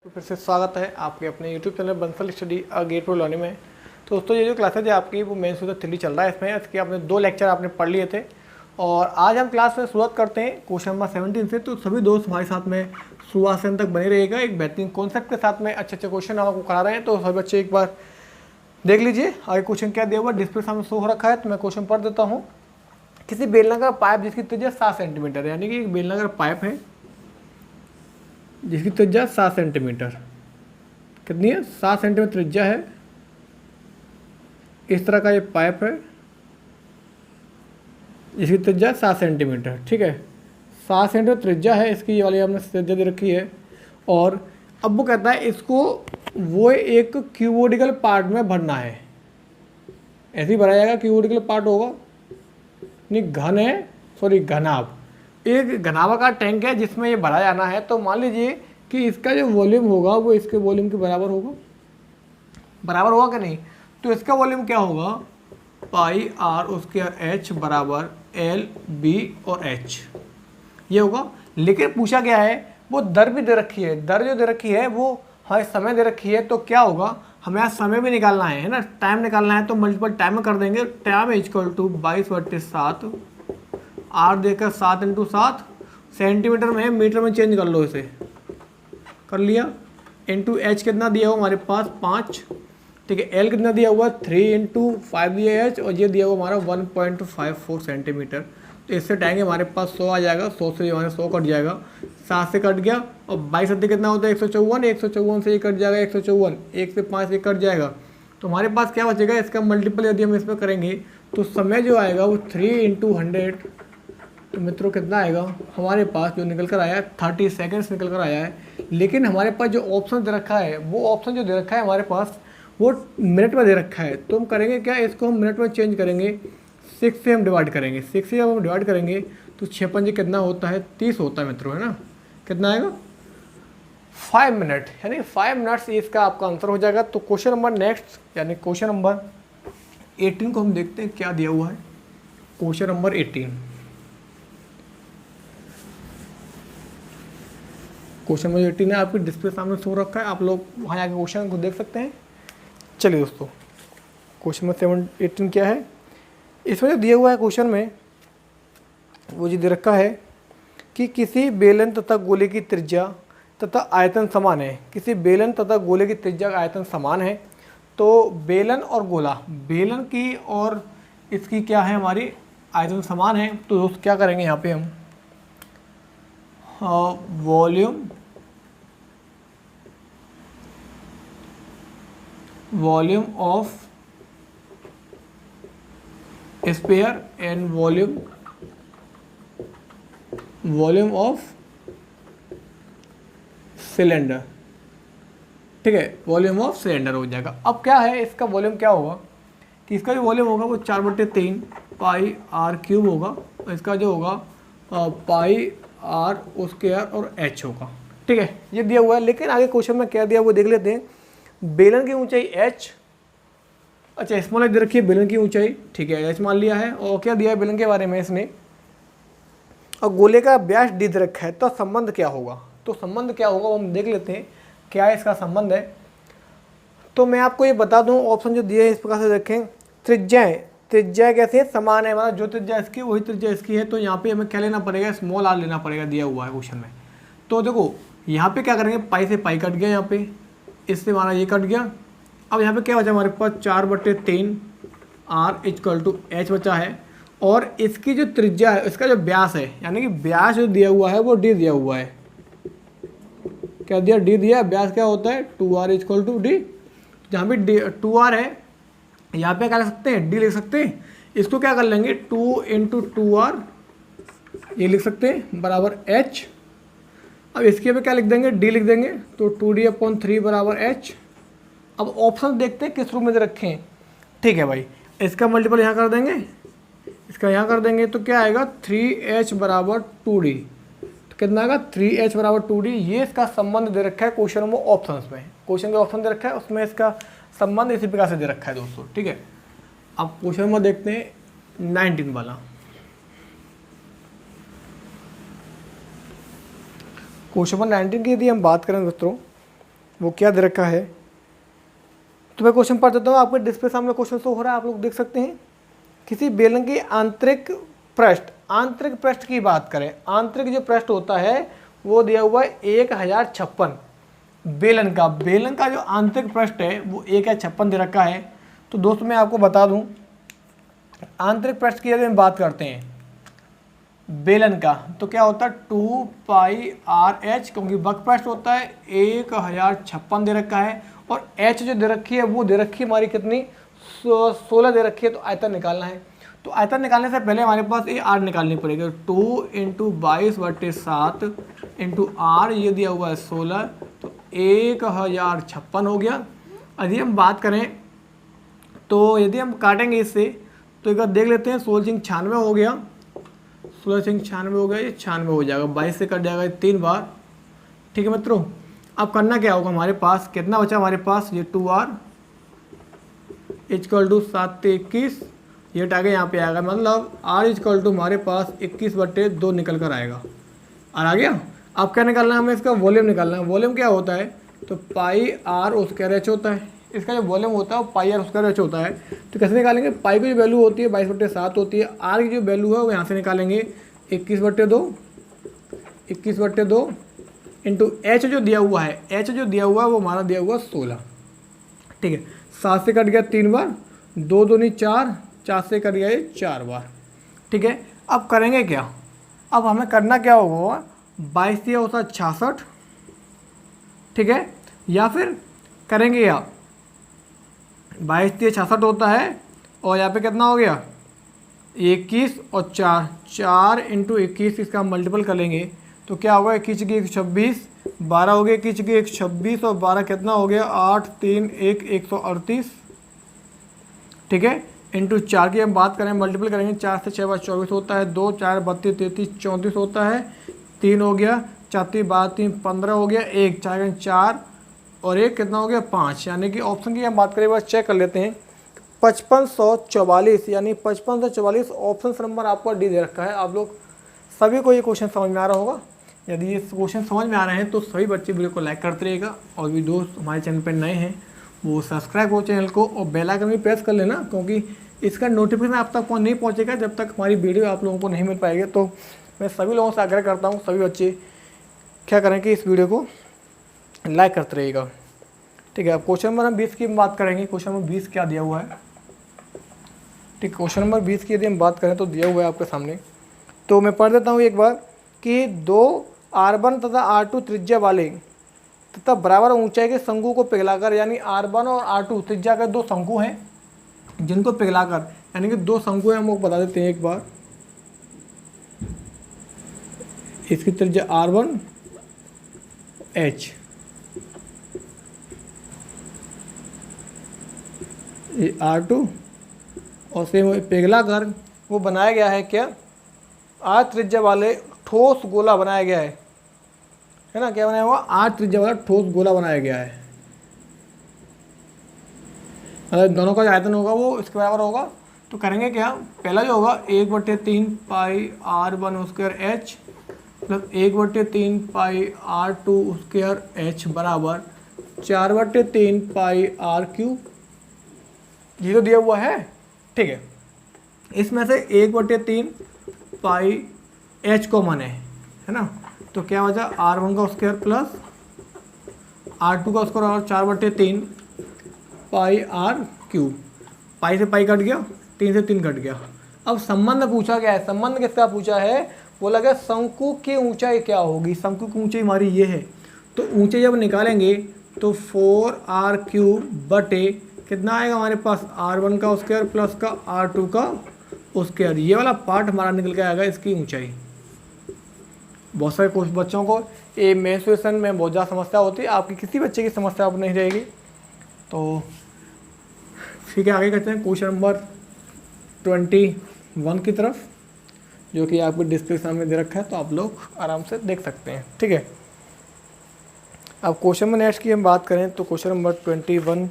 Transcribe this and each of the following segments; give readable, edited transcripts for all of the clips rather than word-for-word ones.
तो फिर से स्वागत है आपके अपने YouTube channel Bansal study gate pro learning में। तो दोस्तों ये जो क्लासेज है आपकी वो मेन सूत्र 3 चल रहा है। इसमें इसके आपने 2 लेक्चर आपने पढ़ लिए थे और आज हम क्लास में शुरुआत करते हैं क्वेश्चन नंबर 17 से। तो सभी दोस्त हमारे साथ में शुरुआत से अंत तक बने रहेगा। एक बेहतरीन कॉन्सेप्ट के साथ में अच्छे अच्छे क्वेश्चन आपको करा रहे हैं। तो सभी बच्चे एक बार देख लीजिए आगे क्वेश्चन क्या दिया हुआ डिस्प्ले सामने शो हो रखा है। तो मैं क्वेश्चन पढ़ देता हूँ। किसी बेलनाकार पाइप जिसकी त्रिज्या 7 सेंटीमीटर, यानी कि एक बेलनाकार पाइप है जिसकी त्रिज्या 7 सेंटीमीटर, कितनी है 7 सेंटीमीटर त्रिज्या है। इस तरह का ये पाइप है जिसकी त्रिज्या 7 सेंटीमीटर, ठीक है 7 सेंटीमीटर त्रिज्या है इसकी, ये वाली हमने त्रिज्या दे रखी है। और अब वो कहता है इसको वो एक क्यूबोडिकल पार्ट में भरना है। ऐसे ही भरा जाएगा, क्यूबोडिकल पार्ट होगा नहीं, घन है सॉरी घनाभ, एक घनाभ का टैंक है जिसमें ये भरा जाना है। तो मान लीजिए कि इसका जो वॉल्यूम होगा वो इसके वॉल्यूम के बराबर होगा कि नहीं। तो इसका वॉल्यूम क्या होगा, पाई आर उसके एच बराबर एल बी और एच, ये होगा। लेकिन पूछा गया है वो दर भी दे रखी है, दर जो दे रखी है वो हमें समय दे रखी है। तो क्या होगा, हमें यहाँ समय भी निकालना है ना, टाइम निकालना है। तो मल्टीपल टाइम में कर देंगे। टाइम इक्वल टू 22/7, आर देकर 7 × 7 सेंटीमीटर में, मीटर में चेंज कर लो, इसे कर लिया। इंटू एच कितना दिया हुआ हमारे पास 5, ठीक है। एल कितना दिया हुआ 3 × 5 दिया एच, और ये दिया हुआ हमारा 1.54 सेंटीमीटर। तो इससे टाइम हमारे पास 100 आ जाएगा, 100 से हमारे 100 कट जाएगा, 7 से कट गया। और 22 कितना होता है 154, 154 से ये कट जाएगा 154, 1 से 5 से कट जाएगा। तो हमारे पास क्या बचेगा, इसका मल्टीपल यदि हम इसमें करेंगे तो समय जो आएगा वो 3 × 100। तो मित्रों कितना आएगा हमारे पास जो निकल कर आया है 30 सेकेंड्स निकल कर आया है। लेकिन हमारे पास जो ऑप्शन दे रखा है वो ऑप्शन जो दे रखा है हमारे पास वो मिनट में दे रखा है। तो हम करेंगे क्या, इसको हम मिनट में चेंज करेंगे, 6 से हम डिवाइड करेंगे। 6 से जब हम डिवाइड करेंगे तो 6 पंजे कितना होता है 30 होता है मित्रों, है ना। कितना आएगा 5 मिनट, यानी 5 मिनट्स इसका आपका आंसर हो जाएगा। तो क्वेश्चन नंबर नेक्स्ट यानी क्वेश्चन नंबर 18 को हम देखते हैं क्या दिया हुआ है। क्वेश्चन नंबर 18, क्वेश्चन नंबर 18 है आपकी डिस्प्ले सामने शो रखा है, आप लोग वहाँ आके क्वेश्चन को देख सकते हैं। चलिए दोस्तों क्वेश्चन नंबर 18 क्या है, इसमें जो दिया हुआ है क्वेश्चन में वो जो दे रखा है कि किसी बेलन तथा गोले की त्रिज्या तथा आयतन समान है। किसी बेलन तथा गोले की त्रिज्या का आयतन समान है। तो बेलन और गोला, बेलन की और इसकी क्या है हमारी आयतन समान है। तो दोस्त क्या करेंगे यहाँ पे हम volume of sphere and volume of cylinder, ठीक है, वॉल्यूम ऑफ सिलेंडर हो जाएगा। अब क्या है इसका वॉल्यूम क्या होगा कि इसका जो वॉल्यूम होगा वो 4/3 पाई आर क्यूब होगा, और इसका जो होगा पाई आर स्क्वायर और एच होगा, ठीक है। ये दिया हुआ है। लेकिन आगे क्वेश्चन में क्या दिया वो देख लेते हैं। बेलन की ऊंचाई एच, अच्छा स्मॉल एच दे रखी है बेलन की ऊंचाई, ठीक है एच मान लिया है। और क्या दिया है बेलन के बारे में इसने, और गोले का व्यास डी दे रखा है। तो संबंध क्या होगा, तो संबंध क्या होगा वो हम देख लेते हैं क्या इसका संबंध है। तो मैं आपको ये बता दूं ऑप्शन जो दिए हैं इस प्रकार से देखें। त्रिज्या कैसे है, समान है, मतलब जो त्रिज्या इसकी वही त्रिज्या इसकी है। तो यहाँ पे हमें क्या लेना पड़ेगा, स्मॉल आर लेना पड़ेगा, दिया हुआ है क्वेश्चन में। तो देखो यहाँ पे क्या करेंगे, पाई से पाई कट गया, यहाँ पे इससे हमारा ये कट गया। अब यहाँ पे क्या बचा हमारे पास 4/3 आर इक्वल टू एच बचा है। और इसकी जो त्रिज्या है, इसका जो व्यास है, यानी कि व्यास जो दिया हुआ है वो डी दिया हुआ है। क्या दिया, डी दिया। व्यास क्या होता है 2r इक्वल टू डी। जहाँ पे डी 2r है यहाँ पे क्या लिख सकते हैं, डी लिख सकते हैं। इसको क्या कर लेंगे 2 × 2r ये लिख सकते हैं बराबर h। अब इसके पे क्या लिख देंगे, डी लिख देंगे। तो 2d/3 बराबर h। अब ऑप्शन देखते हैं किस रूप में दे रखे हैं, ठीक है भाई। इसका मल्टीपल यहाँ कर देंगे, इसका यहाँ कर देंगे, तो क्या आएगा 3h बराबर 2d। तो कितना आएगा 3h बराबर 2d। ये इसका संबंध दे रखा है क्वेश्चन में, ऑप्शंस में, क्वेश्चन के ऑप्शन दे रखा है उसमें इसका संबंध इसी प्रकार से दे रखा है दोस्तों, ठीक है। अब क्वेश्चन नंबर देखते हैं 19 वाला। क्वेश्चन नंबर 19 की यदि हम बात करें दोस्तों वो क्या दे रखा है। तो मैं क्वेश्चन पढ़ देता हूँ, आपके डिस्प्ले सामने क्वेश्चन शो हो रहा है, आप लोग देख सकते हैं। किसी बेलन की आंतरिक पृष्ठ की बात करें, आंतरिक जो पृष्ठ होता है वो दिया हुआ है 1056। बेलन का जो आंतरिक पृष्ठ है वो 1056 दे रखा है। तो दोस्तों मैं आपको बता दूं, आंतरिक पृष्ठ की यदि हम बात करते हैं बेलन का, तो क्या होता है 2πRh, क्योंकि वक्र पृष्ठ होता है 1056 दे रखा है, और h जो दे रखी है वो दे रखी है हमारी कितनी, 16 दे रखी है। तो आयतन निकालना है, तो आयतन निकालने से पहले हमारे पास ये r निकालनी पड़ेगी। 2 × 22/7 × r, ये दिया हुआ है 16, तो 1056 हो गया। यदि हम बात करें तो यदि हम काटेंगे इससे, तो एक बार देख लेते हैं, 16 × 96 हो गया, 16 × 96 हो गया, ये 96 हो जाएगा, 22 से कट जाएगा 3 बार। ठीक है मित्रों, अब करना क्या होगा, हमारे पास कितना बचा, हमारे पास ये 2r = 7 × 21, ये आगे यहाँ पे आएगा, मतलब r = हमारे पास 21/2 निकल कर आएगा। और आ गया। अब क्या निकालना है हमें, इसका वॉल्यूम निकालना है। वॉल्यूम क्या होता है, तो πr² होता है, इसका जो वॉल्यूम होता है वो πr² होता है। तो कैसे निकालेंगे, पाई की जो वैल्यू होती है 22/7 होती है, r की जो वैल्यू है वो यहाँ से निकालेंगे 21/2 इंटू h जो दिया हुआ है, वो हमारा दिया हुआ 16। ठीक है, 7 से कट गया 3 बार, 2 दूनी 4, 4 से कट गया ये 4 बार। ठीक है, अब करेंगे क्या, अब हमें करना क्या होगा, 22 होता है 66, ठीक है, या फिर करेंगे क्या, 22 66 होता है, और यहाँ पे कितना हो गया 21 और 4, 4 × 21, इसका हम मल्टीपल करेंगे तो क्या होगा, 21 × 1 26, 12 हो गया, 21 × 1 26, और 12 कितना हो गया 8 3 1 138। ठीक है, इंटू 4 की हम बात करें, मल्टीपल करेंगे, 4 से 6 बार 24 होता है, 2 4 32 33 34 होता है, 3 हो गया, 4 3 12 3 15 हो गया, 1 4 4 और 1 कितना हो गया 5। यानी कि ऑप्शन की हम बात करें, बस चेक कर लेते हैं, 5544, यानी 5544 ऑप्शन नंबर आपका डी दे रखा है। आप लोग सभी को ये क्वेश्चन समझ में आ रहा होगा। यदि ये क्वेश्चन समझ में आ रहे हैं तो सभी बच्चे वीडियो को लाइक करते रहेगा, और भी दोस्त हमारे चैनल पर नए हैं वो सब्सक्राइब हो चैनल को, और बेल आइकन भी प्रेस कर लेना, क्योंकि इसका नोटिफिकेशन आप तक नहीं पहुंचेगा जब तक हमारी वीडियो आप लोगों को नहीं मिल पाएगी। तो मैं सभी लोगों से आग्रह करता हूं, सभी बच्चे क्या करें कि इस वीडियो को लाइक करते रहिएगा। ठीक है, अब क्वेश्चन नंबर 20 की बात करेंगे। क्वेश्चन नंबर 20 क्या दिया हुआ है, ठीक, क्वेश्चन नंबर 20 की यदि हम बात करें तो दिया हुआ है आपके सामने, तो मैं पढ़ देता हूँ एक बार कि 2 R1 तथा R2 त्रिज्या वाले तथा बराबर ऊंचाई के शंकु को पिघलाकर, यानी R1 और R2 त्रिज्या के 2 शंकु हैं जिनको पिघलाकर, यानी कि 2 शंकु हैं, हम लोग बता देते हैं एक बार। इसकी त्रिज्या R1 H, ये R2, और सेम पिघलाकर वो बनाया गया है क्या, R त्रिज्या वाले ठोस गोला बनाया गया है ना, क्या बनाया हुआ, 8 त्रिज्या वाला ठोस गोला बनाया गया है। मतलब दोनों का जो आयतन होगा वो इसके बराबर होगा। तो करेंगे क्या, पहला जो होगा 1/3 πr1² h plus 1/3 πr2² h बराबर 4/3 πr3, ये तो दिया हुआ है। ठीक है, इसमें से 1/3 πh कॉमन है ना, तो क्या बचा R1 का स्क्वायर प्लस R2 का स्क्वायर और 4/3 πr3, पाई से पाई कट गया, 3 से 3 कट गया। अब संबंध पूछा गया है, संबंध किसका पूछा है, बोला गया शंकु की ऊंचाई क्या होगी, शंकु की ऊंचाई हमारी ये है, तो ऊंचाई जब निकालेंगे तो 4r³ बटे कितना आएगा हमारे पास, R1 का स्क्वायर प्लस का R2 का स्क्वायर, ये वाला पार्ट हमारा निकल के आएगा इसकी ऊंचाई। बहुत सारे कुछ बच्चों को ये मेंस्ट्रुएशन में बहुत ज़्यादा समस्या होती है, आपकी किसी बच्चे की समस्या अब नहीं रहेगी। तो ठीक है, आगे करते हैं क्वेश्चन नंबर 21 की तरफ, जो कि आपको डिस्प्ले सामने दे रखा है, तो आप लोग आराम से देख सकते हैं। ठीक है, अब क्वेश्चन नंबर नेक्स्ट की हम बात करें तो क्वेश्चन नंबर 21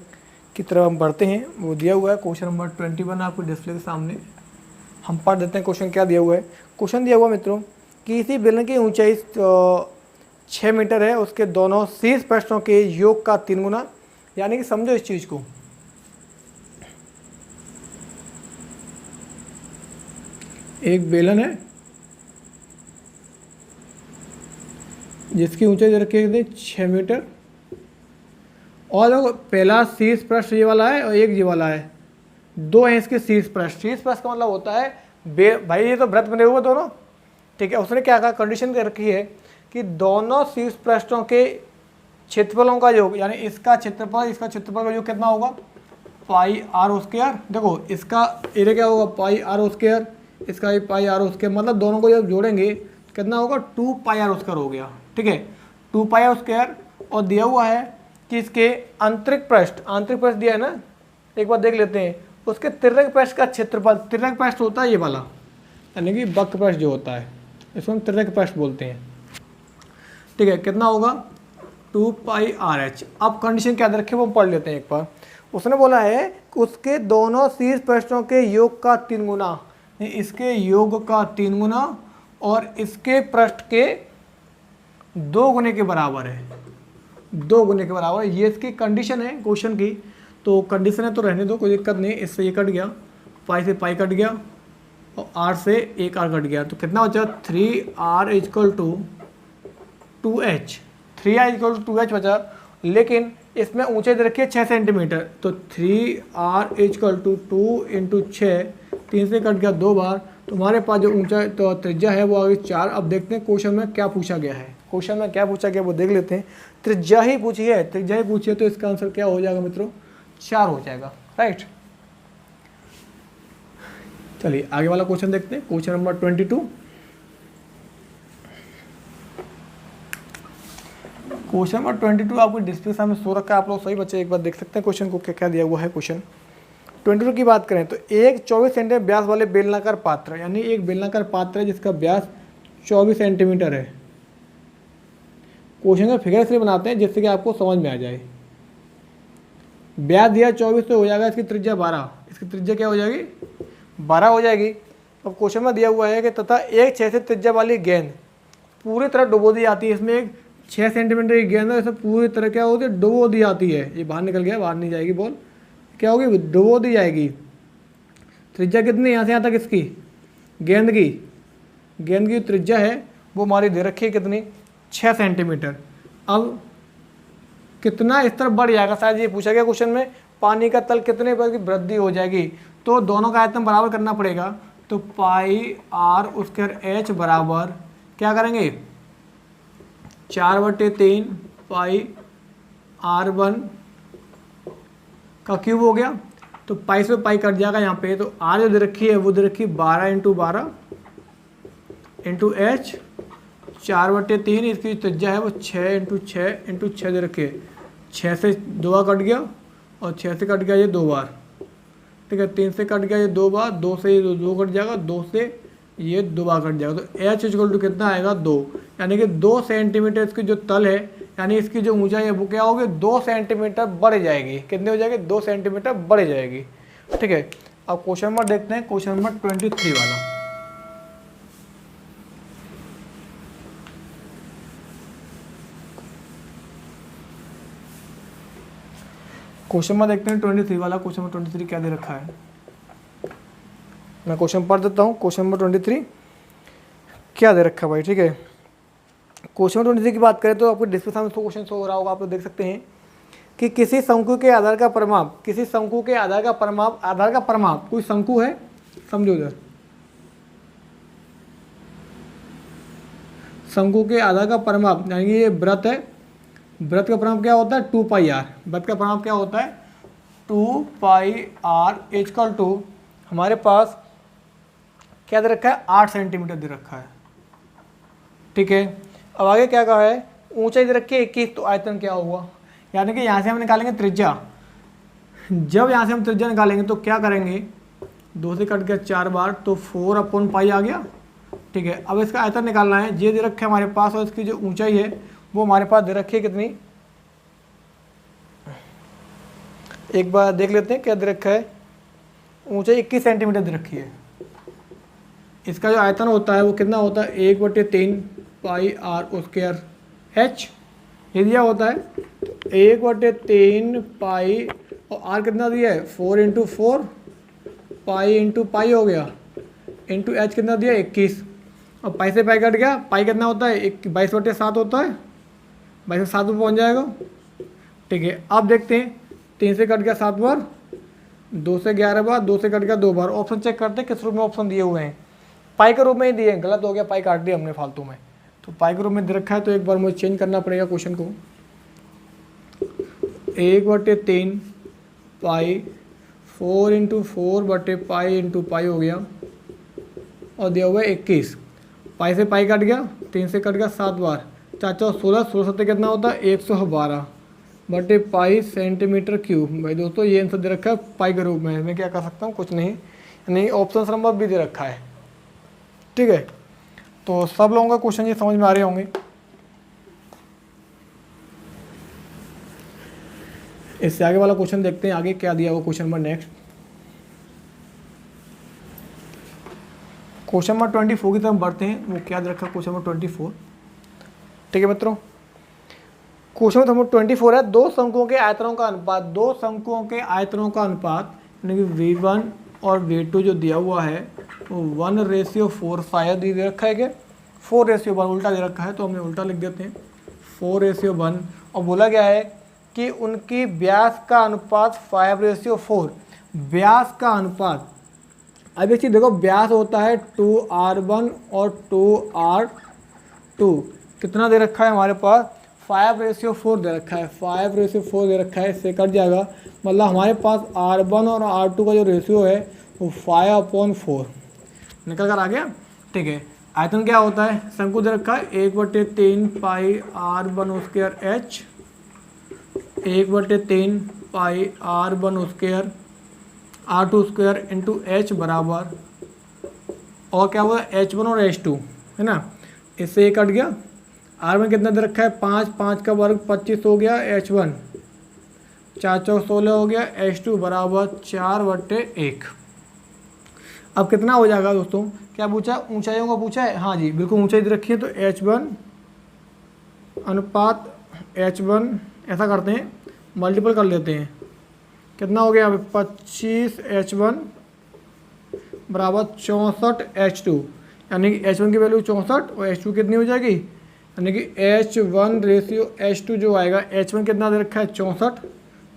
की तरफ हम बढ़ते हैं। वो दिया हुआ है क्वेश्चन नंबर 21 आपको डिस्प्ले के सामने, हम पढ़ देते हैं क्वेश्चन क्या दिया हुआ है। क्वेश्चन दिया हुआ मित्रों कि इसी बेलन की ऊंचाई 6 मीटर है उसके दोनों शीर्ष पृष्ठों के योग का 3 गुना। यानी कि समझो इस चीज़ को, एक बेलन है जिसकी ऊंचाई रखी है 6 मीटर, और देखो पहला शीर्ष पृष्ठ ये वाला है और एक ये वाला है, 2 हैं इसके शीर्ष पृष्ठ। शीर्ष पृष्ठ का मतलब होता है भाई ये तो वृत्त बने हुए दोनों, ठीक है। उसने क्या कहा, कंडीशन कर रखी है कि दोनों शीर्ष पृष्ठों के क्षेत्रफलों का योग, यानी इसका क्षेत्रफल इसका क्षेत्रफल का योग कितना होगा, पाई आर स्क्वायर। देखो इसका एरिया क्या होगा, पाई आर स्क्वायर, इसका भी पाई आर स्क्वायर, मतलब दोनों को जब जोड़ेंगे कितना होगा, 2 पाई आर स्क्वायर हो गया, ठीक है, 2 पाई आर स्क्वायर। और दिया हुआ है कि इसके आंतरिक पृष्ठ दिया है ना, एक बार देख लेते हैं, उसके तिर्यक पृष्ठ का क्षेत्रफल, तिर्यक पृष्ठ होता है ये वाला, यानी कि वक्र पृष्ठ जो होता है इसको हम तिर्यक पृष्ठ बोलते हैं, ठीक है, कितना होगा 2 पाई आर एच। अब कंडीशन क्या रखे वो पढ़ लेते हैं एक बार। उसने बोला है कि उसके दोनों शीर्ष पृष्ठों के योग का 3 गुना, इसके योग का 3 गुना और इसके पृष्ठ के 2 गुने के बराबर है, 2 गुने के बराबर। ये इसकी कंडीशन है क्वेश्चन की, तो कंडीशन है तो रहने दो, कोई दिक्कत नहीं। इससे ये कट गया, पाई से पाई कट गया और आर से एक आर कट गया, तो कितना बचा 3r equal to 2h, 3r equal to 2h बचा। लेकिन इसमें ऊंचाई दे रखी है 6 सेंटीमीटर, तो 3r इक्वल टू 2 इंटू 6, 3 से कट गया 2 बार, तो हमारे पास जो ऊंचाई तो त्रिज्या है वो आ गई 4। अब देखते हैं क्वेश्चन में क्या पूछा गया है, क्वेश्चन में क्या पूछा गया वो देख लेते हैं। त्रिज्या ही पूछी है, त्रिज्या ही पूछी है, तो इसका आंसर क्या हो जाएगा मित्रों, 4 हो जाएगा, राइट। चलिए आगे वाला क्वेश्चन देखते हैं, क्वेश्चन नंबर 22। क्वेश्चन नंबर 22 आपको डिस्प्ले सामने शो रखा है, आप लोग सही बच्चे एक बार देख सकते हैं क्वेश्चन को क्या क्या दिया हुआ है। क्वेश्चन 22 की बात करें तो एक 24 सेंटीमीटर व्यास वाले बेलनाकार पात्र, यानी एक बेलनाकार पात्र है जिसका व्यास 24 सेंटीमीटर है। क्वेश्चन का फिगर इसलिए बनाते हैं जिससे कि आपको समझ में आ जाए। व्यास दिया 24 तो हो जाएगा इसकी त्रिज्या 12, इसकी त्रिज्या क्या हो जाएगी 12 हो जाएगी। अब क्वेश्चन में दिया हुआ है कि तथा एक 6 से त्रिज्या वाली गेंद पूरी तरह डुबो दी जाती है। इसमें एक 6 सेंटीमीटर की गेंद है, इसे पूरी तरह क्या होती है डुबो दी जाती है। ये बाहर निकल गया, बाहर नहीं जाएगी, बोल क्या होगी, डुबो दी जाएगी। त्रिज्या कितनी यहाँ से यहाँ तक इसकी गेंद की त्रिज्या है वो हमारी दे रखी है कितनी 6 सेंटीमीटर। अब कितना स्तर बढ़ जाएगा, शायद ये पूछा गया क्वेश्चन में, पानी का तल कितने पर की वृद्धि हो जाएगी, तो दोनों का आयतन बराबर करना पड़ेगा। तो पाई आर स्क्वायर एच बराबर क्या करेंगे 4/3 पाई R1 का क्यूब हो गया, तो पाई से पाई कट जाएगा यहाँ पे। तो आर जो दे रखी है वो दे रखी 12 इंटू 12 इंटू एच, 4/3 इसकी त्रिज्या है वो 6 इंटू 6 दे रखी है। 6 से 2 बार कट गया और 6 से कट गया ये 2 बार, ठीक है, 3 से कट गया ये 2 बार, 2 से ये 2 कट जाएगा, 2 से ये 2 बार कट जाएगा। तो एच इक्वल टू कितना आएगा 2, यानी कि 2 सेंटीमीटर इसकी जो तल है, यानी इसकी जो ऊंचाई है वो क्या होगी 2 सेंटीमीटर बढ़ जाएगी। कितने हो जाएगी 2 सेंटीमीटर बढ़ जाएगी, ठीक है। अब क्वेश्चन नंबर देखते हैं, क्वेश्चन नंबर 23 वाला। क्वेश्चन नंबर देखते हैं 23 वाला। क्वेश्चन नंबर 23 क्या दे रखा है, मैं क्वेश्चन पढ़ देता हूँ। क्वेश्चन नंबर 23 क्या दे रखा है भाई, ठीक है। क्वेश्चन नंबर 23 की बात करें तो आपको डिस्प्ले सामने क्वेश्चन शो हो रहा होगा, आप लोग देख सकते हैं कि किसी शंकु के आधार का परिमाप, किसी शंकु के आधार का परिमाप, कोई शंकु है समझो उधर, शंकु के आधार का परिमाप यानी कि ये व्रत है, व्रत का परिमाप क्या होता है 2 पाई आर, व्रत का परिमाप क्या होता है 2 पाई आर इक्वल टू हमारे पास क्या दे रखा है 8 सेंटीमीटर दे रखा है, ठीक है। अब आगे क्या कहा है, ऊंचाई दे रखी है 21, तो आयतन क्या होगा, यानी कि यहाँ से हम निकालेंगे त्रिज्या। जब यहाँ से हम त्रिज्या निकालेंगे तो क्या करेंगे 2 से कट गया 4 बार, तो 4/पाई आ गया, ठीक है। अब इसका आयतन निकालना है, ये दे रखा है हमारे पास, और इसकी जो ऊंचाई है वो हमारे पास दे रखी है कितनी, एक बार देख लेते हैं क्या दे रखा है, ऊंचाई 21 सेंटीमीटर दे रखी है। इसका जो आयतन होता है वो कितना होता है 1/3 पाई आर स्क्वायर एच ये दिया होता है, तो 1/3 पाई, और आर कितना दिया है 4 × 4 पाई इंटू पाई हो गया, इंटू एच कितना दिया 21, और पाई से पाई कट गया, पाई कितना होता है 22/7 होता है, 22/7 में पहुँच जाएगा। ठीक है, अब देखते हैं 3 से कट गया 7 बार, 2 से 11 बार, 2 से कट गया 2 बार। ऑप्शन चेक करते हैं किस रूप में ऑप्शन दिए हुए हैं, पाई के रूप में ही दिए हैं, गलत हो गया, पाई काट दिया हमने फालतू में, तो पाई के रूप में दे रखा है, तो एक बार मुझे चेंज करना पड़ेगा क्वेश्चन को। 1/3 पाई 4 × 4 पाई इंटू पाई हो गया, और दिया हुआ है 21, पाई से पाई कट गया, 3 से कट गया 7 बार, 4 4 16, 16 7 कितना होता है 112 पाई सेंटीमीटर क्यूब। भाई दोस्तों ये आंसर दे रखा है पाई के रूप में, मैं क्या कर सकता हूँ, कुछ नहीं, यानी ऑप्शन नंबर भी दे रखा है। ठीक है, तो सब लोगों का क्वेश्चन ये समझ में आ रहे होंगे। इससे आगे वाला क्वेश्चन देखते हैं, आगे क्या दिया हुआ question number next. Question number 24 की तरफ बढ़ते हैं, वो क्या दे रखा है क्वेश्चन नंबर 24। ठीक है मित्रों, क्वेश्चन नंबर 24 है, दो शंकुओं के आयतनों का अनुपात, दो शंकुओं के आयतनों का अनुपात यानी कि V1 और V2 जो दिया हुआ है वो 1:4 शायद दे रखा है, क्या 4:1 उल्टा दे रखा है, तो हमने उल्टा लिख देते हैं 4:1, और बोला गया है कि उनकी व्यास का अनुपात 5:4, व्यास का अनुपात। अब एक चीज़ देखो, व्यास होता है 2r1 और 2r2, कितना दे रखा है हमारे पास 5:4 दे रखा है, 5:4 दे रखा है, इससे कट जाएगा, मतलब हमारे पास r1 और r2 का जो रेशियो है वो 5/4 निकल कर आ गया। ठीक है, आयतन क्या होता है, शंकु दे रखा है 1/3 पाई r1² h, 1/3 पाई r1² r2² इंटू एच बराबर, और क्या हुआ h1 और h2 है ना, इससे ये कट गया। r1 कितना दे रखा है 5, 5 का वर्ग 25 हो गया, h1 4 4 16 हो गया, h2 बराबर 4/1। अब कितना हो जाएगा दोस्तों, क्या पूछा, ऊंचाइयों का पूछा है, हाँ जी बिल्कुल ऊंचाई दे रखी है, तो h1 अनुपात h1 ऐसा करते हैं, मल्टीपल कर लेते हैं, कितना हो गया 25 h1 बराबर 64 h2, यानी कि h1 की वैल्यू 64 और h2 कितनी हो जाएगी, यानी कि h1:h2 जो आएगा, h1 कितना दे रखा है 64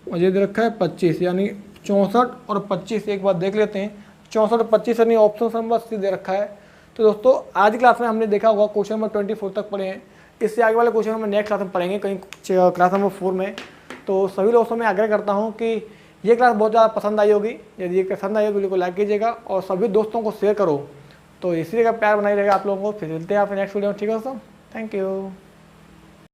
और ये दे रखा है 25, यानी 64 और 25, एक बार देख लेते हैं, 64 और 25 यानी ऑप्शन नंबर सी दे रखा है। तो दोस्तों आज की क्लास में हमने देखा होगा क्वेश्चन नंबर 24 तक पढ़े हैं, इससे आगे वाले क्वेश्चन हम नेक्स्ट क्लास में पढ़ेंगे कहीं क्लास नंबर 4 में। तो सभी लोगों से मैं आग्रह करता हूँ कि ये क्लास बहुत ज़्यादा पसंद आई होगी, यदि ये पसंद आई हो वीडियो को लाइक कीजिएगा और सभी दोस्तों को शेयर करो, तो इसी का प्यार बनाई रहेगा आप लोगों को। फिर मिलते हैं आप नेक्स्ट वीडियो में, ठीक है दोस्तों, थैंक यू।